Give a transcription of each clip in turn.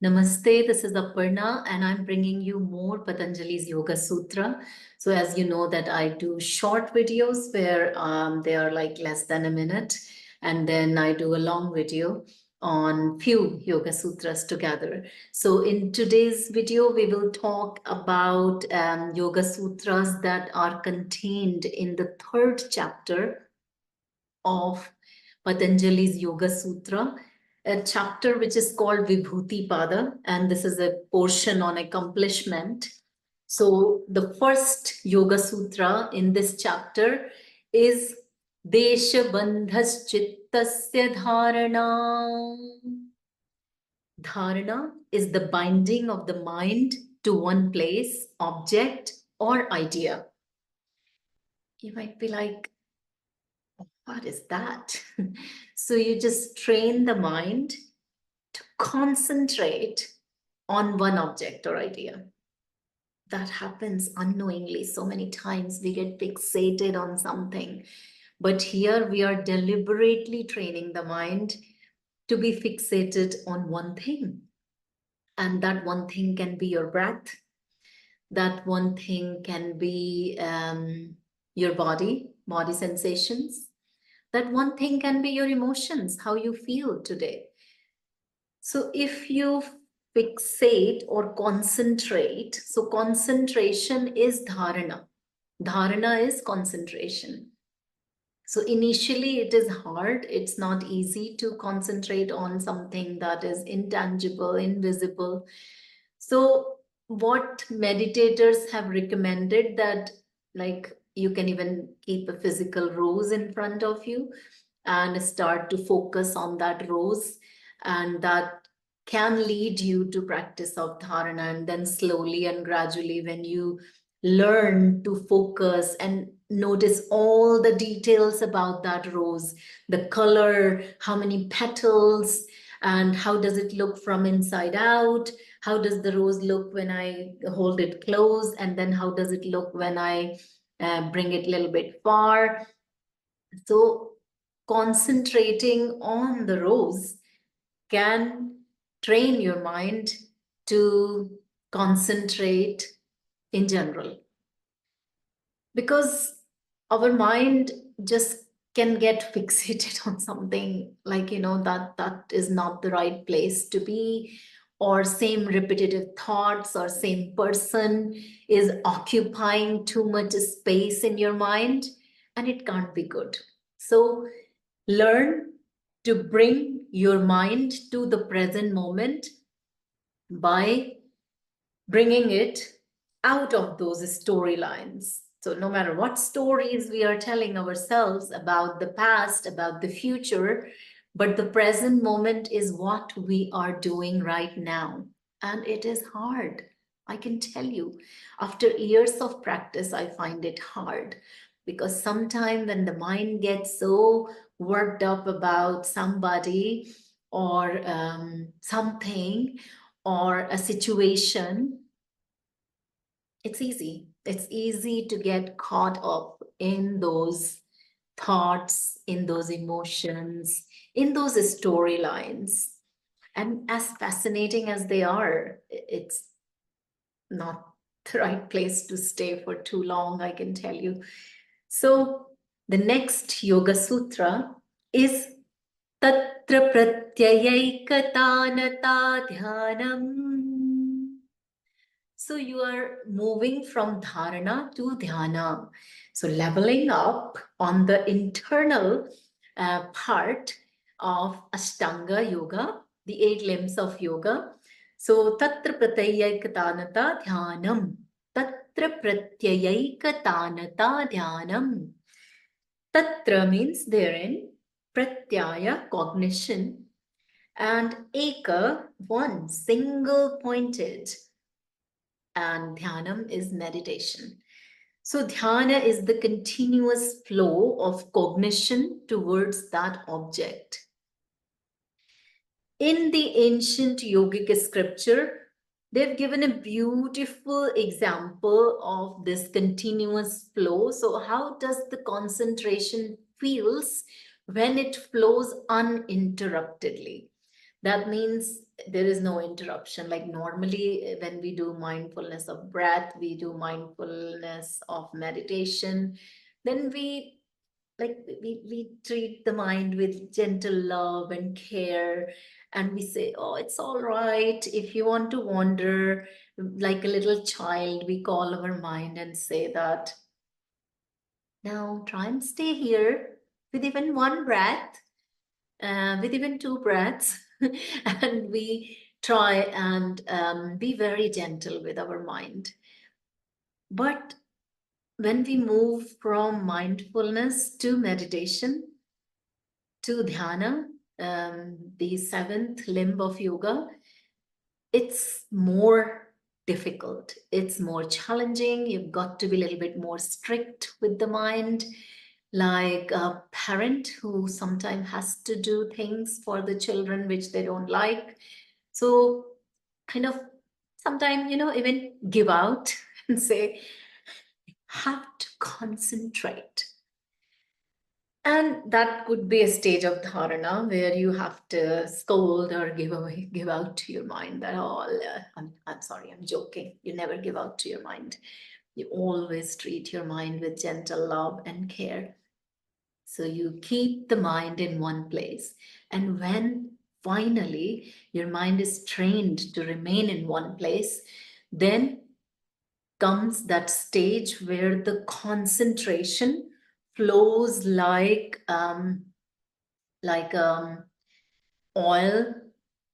Namaste, this is Aparna and I'm bringing you more Patanjali's Yoga Sutra. So as you know that I do short videos where they are like less than a minute, and then I do a long video on few Yoga Sutras together. So in today's video, we will talk about Yoga Sutras that are contained in the third chapter of Patanjali's Yoga Sutra, a chapter which is called Vibhuti Pada, and this is a portion on accomplishment. So the first Yoga Sutra in this chapter is Desha Bandhas Chittasya Dharana. Dharana is the binding of the mind to one place, object, or idea. You might be like, what is that? So you just train the mind to concentrate on one object or idea. That happens unknowingly. So many times we get fixated on something. But here we are deliberately training the mind to be fixated on one thing. And that one thing can be your breath. That one thing can be your body sensations. That one thing can be your emotions, how you feel today. So if you fixate or concentrate, so concentration is dharana. Dharana is concentration. So initially it is hard. It's not easy to concentrate on something that is intangible, invisible. So what meditators have recommended that like you can even keep a physical rose in front of you and start to focus on that rose, and that can lead you to practice of dharana. And then slowly and gradually when you learn to focus and notice all the details about that rose, the color, how many petals, and how does it look from inside out, how does the rose look when I hold it close, and then how does it look when I bring it a little bit far. So concentrating on the rose can train your mind to concentrate in general, because our mind just can get fixated on something like that is not the right place to be, or same repetitive thoughts or same person is occupying too much space in your mind, and it can't be good. So learn to bring your mind to the present moment by bringing it out of those storylines. So no matter what stories we are telling ourselves about the past, about the future, but the present moment is what we are doing right now. And it is hard. I can tell you, after years of practice, I find it hard, because sometimes when the mind gets so worked up about somebody or something or a situation, it's easy. It's easy to get caught up in those thoughts, in those emotions, in those storylines. And as fascinating as they are, it's not the right place to stay for too long, I can tell you. So the next Yoga Sutra is Tatra Pratyayaikatanata Dhyanam. So you are moving from dharana to dhyana. So leveling up on the internal part of Ashtanga Yoga, the 8 limbs of yoga. So tatra pratyayikatanata dhyanam. Tatra pratyayikatanata dhyanam. Tatra means therein, pratyaya, cognition, and eka, one, single pointed, and dhyanam is meditation. So dhyana is the continuous flow of cognition towards that object. In the ancient yogic scripture, they've given a beautiful example of this continuous flow. So how does the concentration feels when it flows uninterruptedly? That means there is no interruption. Like normally when we do mindfulness of breath, we do mindfulness of meditation, then we treat the mind with gentle love and care, and we say, oh, it's all right if you want to wander. Like a little child, we call our mind and say that, now try and stay here with even one breath, with even two breaths. And we try and be very gentle with our mind. But when we move from mindfulness to meditation, to dhyana, the seventh limb of yoga, it's more difficult. It's more challenging. You've got to be a little bit more strict with the mind, like a parent who sometimes has to do things for the children which they don't like. So, kind of sometimes, even give out and say, have to concentrate. And that could be a stage of dharana where you have to scold or give out to your mind that, oh, I'm sorry, I'm joking. You never give out to your mind. You always treat your mind with gentle love and care. So you keep the mind in one place. And when finally your mind is trained to remain in one place, then comes that stage where the concentration flows like oil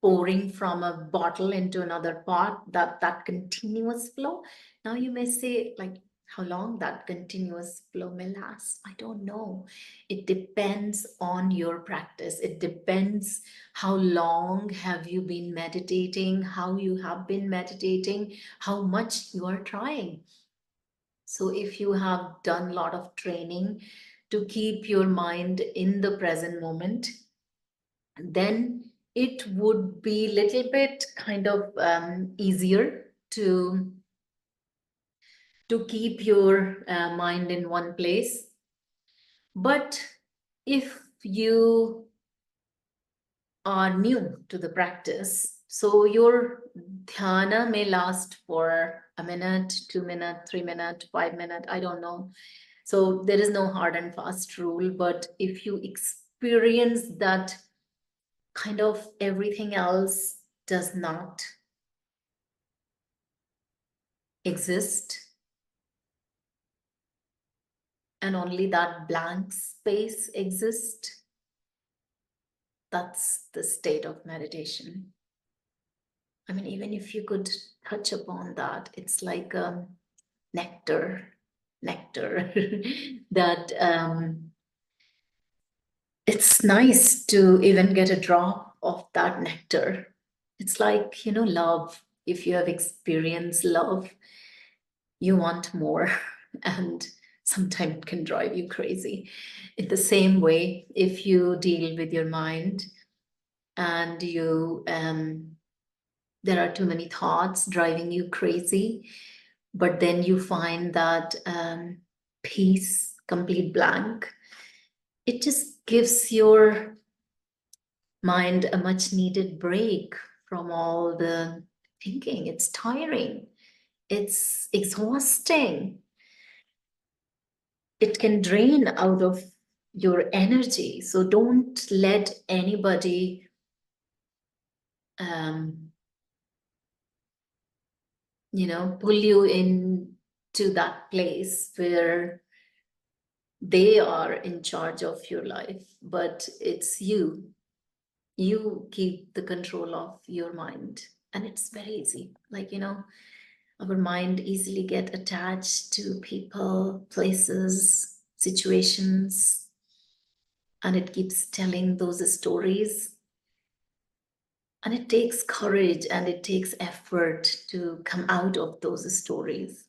pouring from a bottle into another pot, that continuous flow. Now you may say, like, how long that continuous flow may last, I don't know. It depends on your practice. It depends how long have you been meditating, how you have been meditating, how much you are trying. So if you have done a lot of training to keep your mind in the present moment, then it would be a little bit kind of easier to keep your mind in one place. But if you are new to the practice, so your dhyana may last for a minute, 2 minutes, 3 minutes, 5 minutes, I don't know. So there is no hard and fast rule, but if you experience that kind of everything else does not exist and only that blank space exists, that's the state of meditation. I mean, even if you could touch upon that, it's like nectar, nectar that it's nice to even get a drop of that nectar. It's like, love. If you have experienced love, you want more. And sometimes it can drive you crazy. In the same way, if you deal with your mind and there are too many thoughts driving you crazy, but then you find that peace, complete blank, it just gives your mind a much needed break from all the thinking. It's tiring, it's exhausting, it can drain out of your energy. So don't let anybody um, pull you into that place where they are in charge of your life, but it's you. You keep the control of your mind, and it's very easy. Like, our mind easily get attached to people, places, situations, and it keeps telling those stories. And it takes courage and it takes effort to come out of those stories.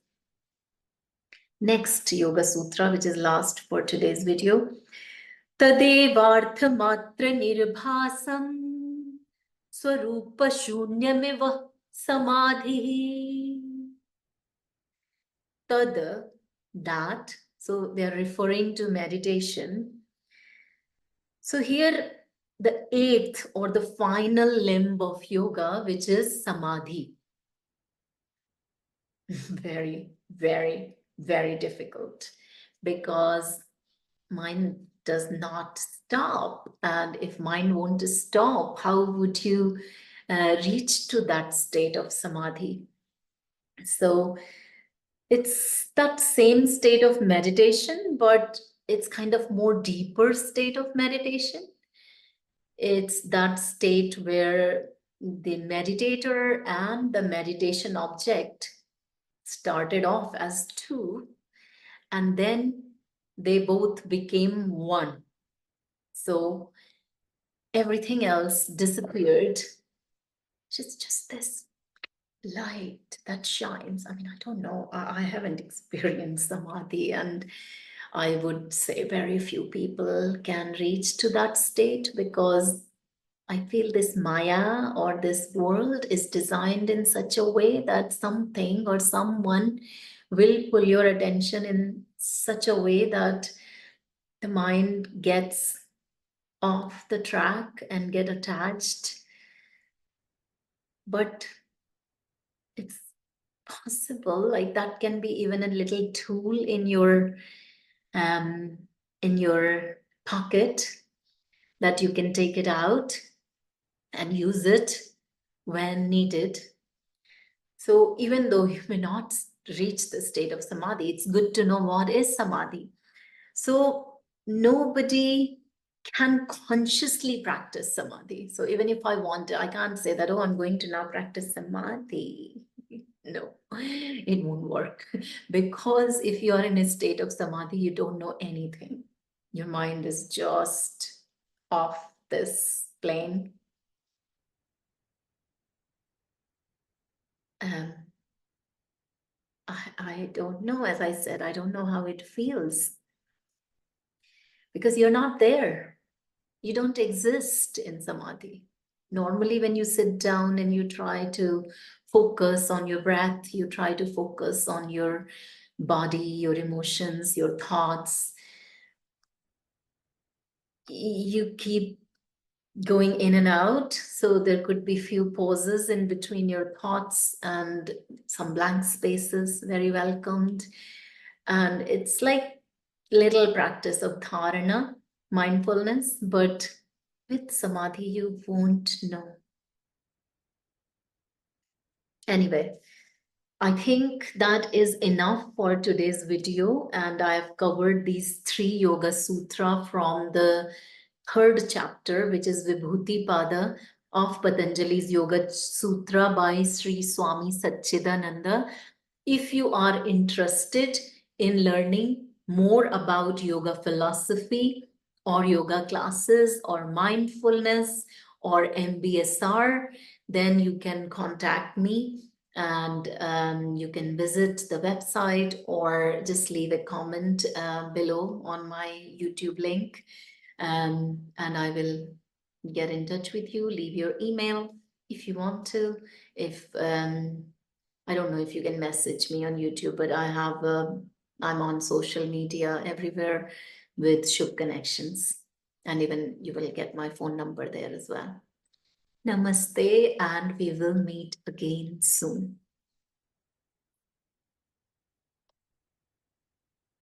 Next Yoga Sutra, which is last for today's video. Tadevartha matra nirbhasam swarupa shunyamiva samadhi. Tad, that. So they are referring to meditation. So here the eighth or the final limb of yoga, which is samadhi. Very, very, very difficult because mind does not stop. And if mind won't stop, how would you reach to that state of samadhi? So it's that same state of meditation, but it's kind of more deeper state of meditation. It's that state where the meditator and the meditation object started off as two, and then they both became one. So everything else disappeared. It's just this light that shines. I mean, I don't know. I haven't experienced samadhi, and I would say very few people can reach to that state because I feel this Maya or this world is designed in such a way that something or someone will pull your attention in such a way that the mind gets off the track and get attached. But it's possible, like that can be even a little tool um in your pocket that you can take it out and use it when needed. So even though you may not reach the state of samadhi, it's good to know what is samadhi. So nobody can consciously practice samadhi. So even if I want to, I can't say that, oh, I'm going to now practice samadhi. No, it won't work. Because if you are in a state of samadhi, you don't know anything. Your mind is just off this plane. Um, I don't know. As I said, I don't know how it feels because you're not there. You don't exist in samadhi. Normally, when you sit down and you try to focus on your breath, you try to focus on your body, your emotions, your thoughts, you keep going in and out. So there could be few pauses in between your thoughts and some blank spaces, very welcomed. And it's like little practice of dharana, mindfulness, but with samadhi, you won't know. Anyway, I think that is enough for today's video, and I've covered these three Yoga Sutra from the third chapter, which is Vibhuti Pada of Patanjali's Yoga Sutra by Sri Swami Satchidananda. If you are interested in learning more about yoga philosophy or yoga classes or mindfulness or MBSR, then you can contact me and you can visit the website or just leave a comment below on my YouTube link, and I will get in touch with you. Leave your email if you want to. If I don't know if you can message me on YouTube, but I'm on social media everywhere with Shubh Connections. And even you will get my phone number there as well. Namaste, and we will meet again soon.